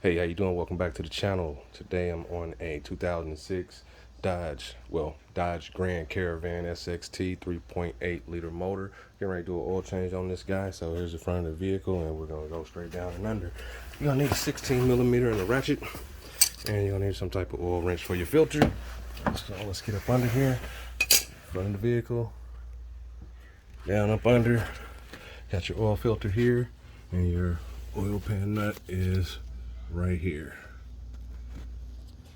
Hey, how you doing? Welcome back to the channel. Today I'm on a 2006 Dodge Grand Caravan SXT 3.8 liter motor. Getting ready to do an oil change on this guy. So here's the front of the vehicle and we're gonna go straight down and under. You're gonna need a 16 millimeter in the ratchet, and you're gonna need some type of oil wrench for your filter. So let's get up under here. Front of the vehicle, down up under. Got your oil filter here, and your oil pan nut is right here.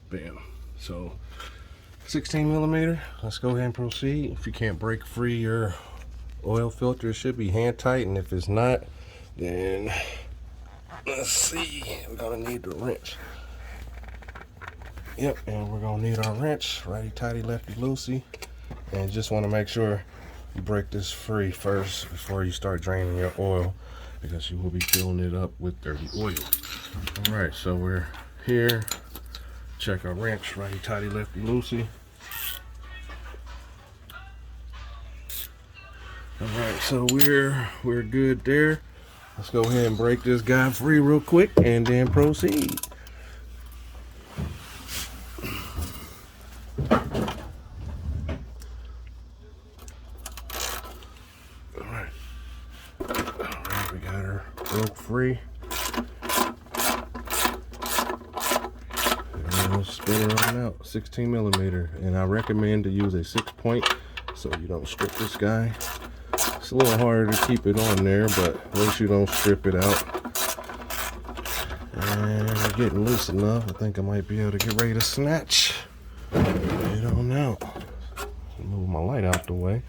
Bam. So 16 millimeter. Let's go ahead and proceed. If you can't break free your oil filter, it should be hand tight, and if it's not, then let's see, we're gonna need the wrench. Yep, and we're gonna need our wrench, righty tighty lefty loosey, and just want to make sure you break this free first before you start draining your oil, because you will be filling it up with dirty oil. All right, so we're here. Check our wrench, righty tighty lefty loosey. All right, so we're good there. Let's go ahead and break this guy free real quick and then proceed. All right, we got her broke free. Spin her on out. 16 millimeter, and I recommend to use a 6-point so you don't strip this guy. It's a little harder to keep it on there, but at least you don't strip it out. And we're getting loose enough. I think I might be able to get ready to snatch it on out. Move my light out the way,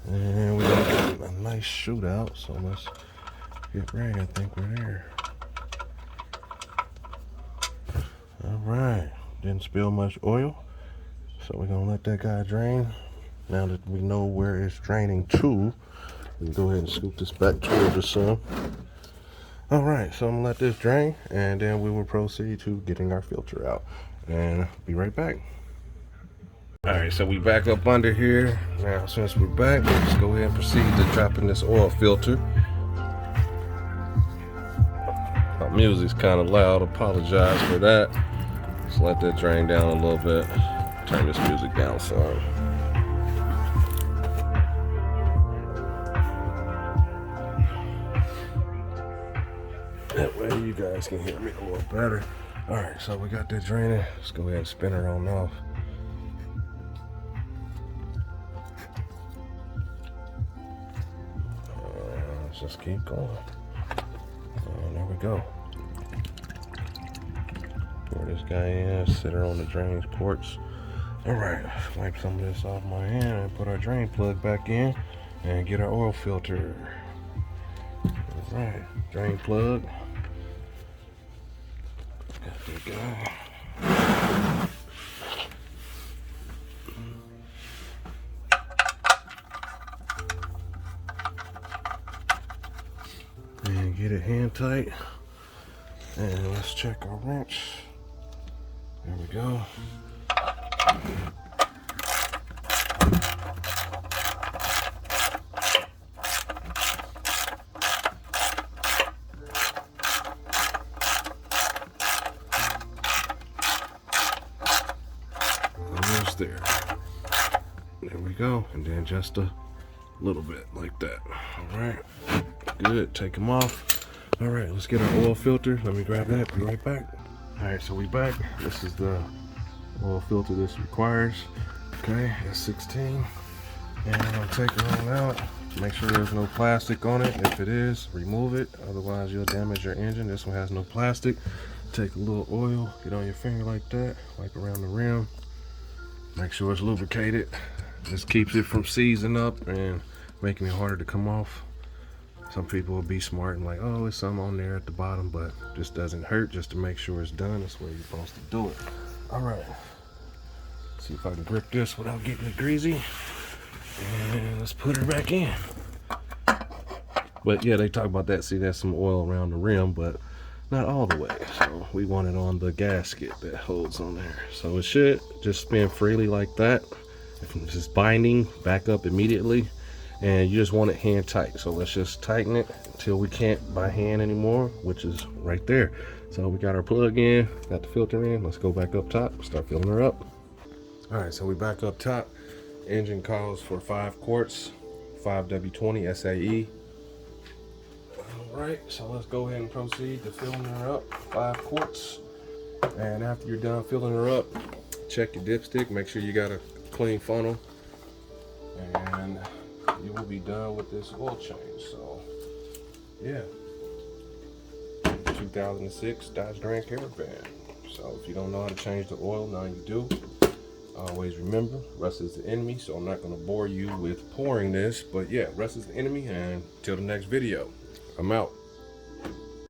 and we're gonna get a nice shootout. So let's get ready. I think we're there. All right, didn't spill much oil, so we're gonna let that guy drain. Now that we know where it's draining to, we can go ahead and scoop this back toward the sun. All right, so I'm gonna let this drain, and then we will proceed to getting our filter out, and be right back. All right, so we back up under here. Now, since we're back, let's go ahead and proceed to dropping this oil filter. My music's kind of loud, apologize for that. Let's let that drain down a little bit. Turn this music down some. That way you guys can hear me a little better. All right, so we got that draining. Let's go ahead and spin her on off. Let's just keep going. There we go. Pour this guy in, sit her on the drain ports. All right, wipe some of this off my hand and put our drain plug back in and get our oil filter. All right, drain plug. Got that guy. And get it hand tight. And let's check our wrench. There we go. Almost there. There we go. And then just a little bit like that. All right. Good. Take them off. All right, let's get our oil filter. Let me grab that. Be right back. All right, so we back. This is the oil filter this requires. Okay, that's 16. And I'm gonna take it on out. Make sure there's no plastic on it. If it is, remove it. Otherwise, you'll damage your engine. This one has no plastic. Take a little oil, get on your finger like that. Wipe around the rim. Make sure it's lubricated. This keeps it from seizing up and making it harder to come off. Some people will be smart and like, oh, it's some on there at the bottom, but this doesn't hurt. Just to make sure it's done, that's where you're supposed to do it. All right, let's see if I can grip this without getting it greasy. And let's put her back in. But yeah, they talk about that. See, there's some oil around the rim, but not all the way. So we want it on the gasket that holds on there. So it should just spin freely like that. If it's binding, back up immediately. and you just want it hand tight. So let's just tighten it until we can't by hand anymore, which is right there. So we got our plug in, got the filter in. Let's go back up top, start filling her up. All right, so we back up top. Engine calls for 5 quarts, 5W20 SAE. All right, so let's go ahead and proceed to filling her up, 5 quarts. And after you're done filling her up, check your dipstick, make sure you got a clean funnel, and you will be done with this oil change. So yeah, 2006 Dodge Grand Caravan. So if you don't know how to change the oil, now you do. Always remember, rust is the enemy, so I'm not going to bore you with pouring this, but yeah, rust is the enemy, and till the next video, I'm out.